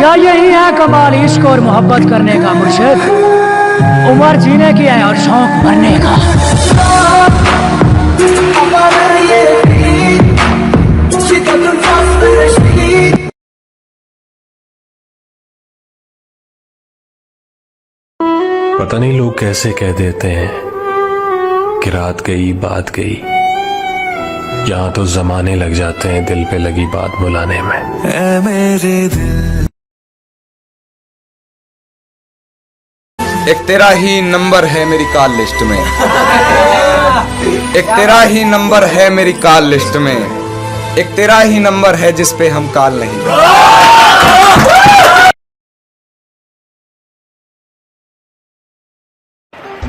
क्या यही है कमाल इश्क और मोहब्बत करने का मुर्शिद? उम्र जीने की है और शौक भरने का। पता नहीं लोग कैसे कह देते हैं कि रात गई बात गई। यहाँ तो जमाने लग जाते हैं दिल पे लगी बात बुलाने में। ऐ मेरे दिल, एक तेरा ही नंबर है मेरी कॉल लिस्ट में, एक तेरा ही नंबर है मेरी कॉल लिस्ट में, एक तेरा ही नंबर है जिस पे हम कॉल नहीं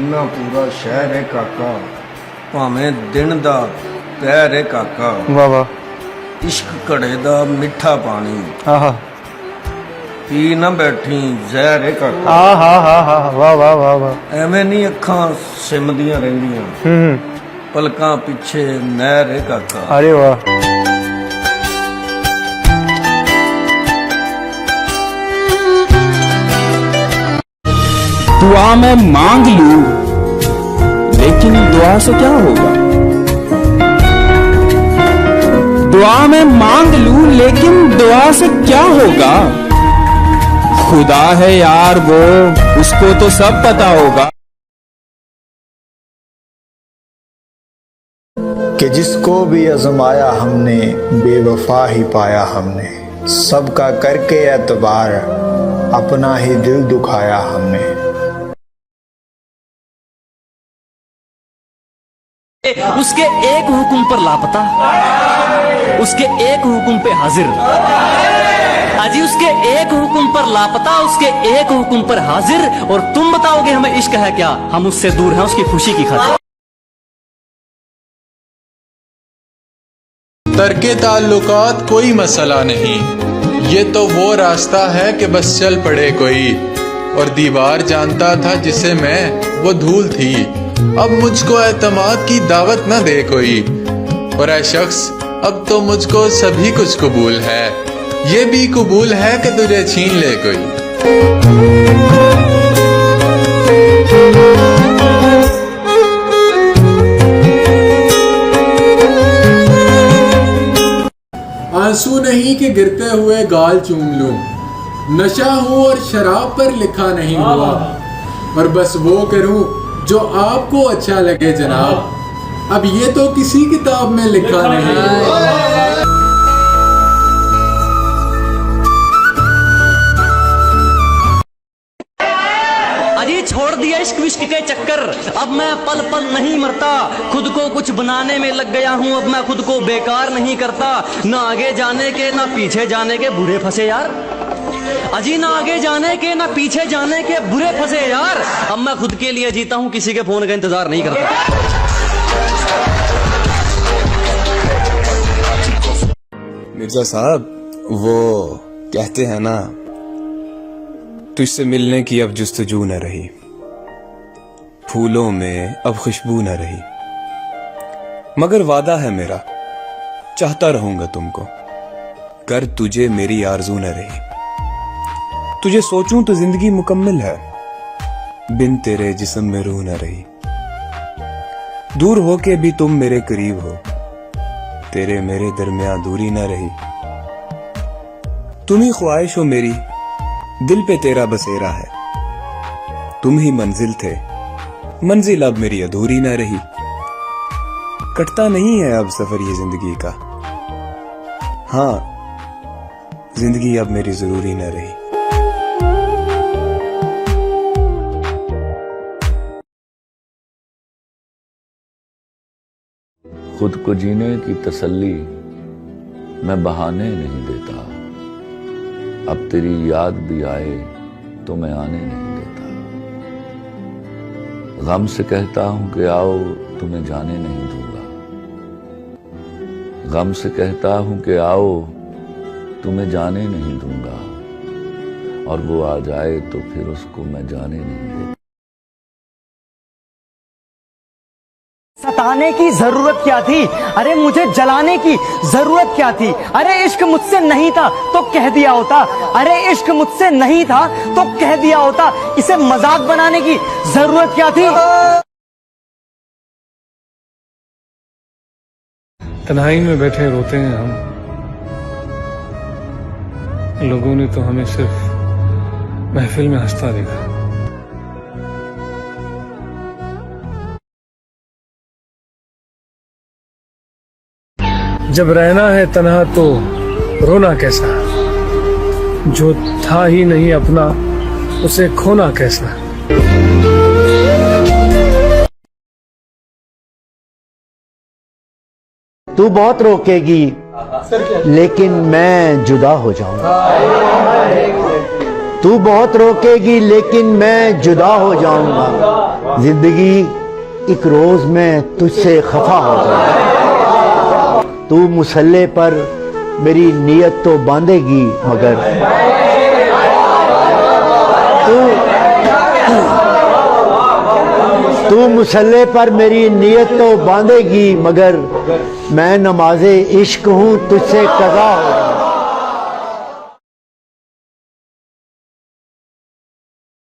ना पूरा शहर है काका, भावें दिन दा पैर है काका। वाह वाह। इश्क घड़े दा मिठा पानी, आहा पी ना बैठी जहर है काका। आहा हा हा वाह वाह वाह वाह। एवें नहीं अखां सिमदियां रहिंदियां, पलकां पिछे नहर है काका। अरे वाह। दुआ मैं मांग लूं लेकिन दुआ से क्या होगा? दुआ मैं मांग लूं लेकिन दुआ से क्या होगा? खुदा है यार वो, उसको तो सब पता होगा। कि जिसको भी आजमाया हमने बेवफा ही पाया हमने, सबका करके एतबार अपना ही दिल दुखाया हमने। उसके एक हुक्म पर लापता, उसके एक हुक्म पे हाजिर। अजी उसके एक हुक्म पर लापता, उसके एक हुक्म पर हाजिर। और तुम बताओगे हमें इश्क है क्या? हम उससे दूर हैं उसकी खुशी की खातिर। तर्के ताल्लुकात कोई मसला नहीं, ये तो वो रास्ता है कि बस चल पड़े कोई। और दीवार जानता था जिसे मैं, वो धूल थी। अब मुझको एतमाद की दावत न दे कोई। और ऐ शख्स अब तो मुझको सभी कुछ कबूल है, ये भी कबूल है कि तुझे छीन ले कोई। आंसू नहीं कि गिरते हुए गाल चूम लूं, नशा हूं और शराब पर लिखा नहीं हुआ। और बस वो करूं जो आपको अच्छा लगे जनाब, अब ये तो किसी किताब में लिखा नहीं। अजी छोड़ दिया इश्क विश्क के चक्कर, अब मैं पल पल नहीं मरता। खुद को कुछ बनाने में लग गया हूँ, अब मैं खुद को बेकार नहीं करता। ना आगे जाने के ना पीछे जाने के बुरे फंसे यार। अजी ना आगे जाने के ना पीछे जाने के बुरे फंसे यार। अब मैं खुद के लिए जीता हूँ, किसी के फोन का इंतजार नहीं करता। मिर्जा साहब, वो कहते हैं ना, तुझसे मिलने की अब जुस्तजू न रही, फूलों में अब खुशबू न रही। मगर वादा है मेरा, चाहता रहूंगा तुमको, कर तुझे मेरी आरज़ू न रही। तुझे सोचूं तो जिंदगी मुकम्मल है, बिन तेरे जिस्म में रूह न रही। दूर होके भी तुम मेरे करीब हो, तेरे मेरे दरमियां दूरी न रही। तुम ही ख्वाहिश हो मेरी, दिल पे तेरा बसेरा है। तुम ही मंजिल थे, मंजिल अब मेरी अधूरी न रही। कटता नहीं है अब सफर ये जिंदगी का, हाँ जिंदगी अब मेरी जरूरी न रही। खुद को जीने की तसल्ली मैं बहाने नहीं देता, अब तेरी याद भी आए तो मैं आने नहीं देता। गम से कहता हूं कि आओ तुम्हें जाने नहीं दूंगा, गम से कहता हूं कि आओ तुम्हें जाने नहीं दूंगा। और वो आ जाए तो फिर उसको मैं जाने नहीं दूंगा। सताने की जरूरत क्या थी? अरे मुझे जलाने की जरूरत क्या थी? अरे इश्क मुझसे नहीं था तो कह दिया होता। अरे इश्क मुझसे नहीं था तो कह दिया होता। इसे मजाक बनाने की जरूरत क्या थी? तन्हाई में बैठे रोते हैं हम, लोगों ने तो हमें सिर्फ महफिल में हंसता देखा। जब रहना है तन्हा तो रोना कैसा, जो था ही नहीं अपना उसे खोना कैसा। तू बहुत रोकेगी लेकिन मैं जुदा हो जाऊंगा। तू बहुत रोकेगी लेकिन मैं जुदा हो जाऊंगा। जिंदगी एक रोज मैं तुझसे खफा हो जाऊंगा। तू मुसल्ले पर मेरी नीयत तो बांधेगी मगर तू मुसल्ले पर मेरी नीयत तो बांधेगी मगर मैं नमाज़े इश्क हूँ तुझसे कज़ा हो।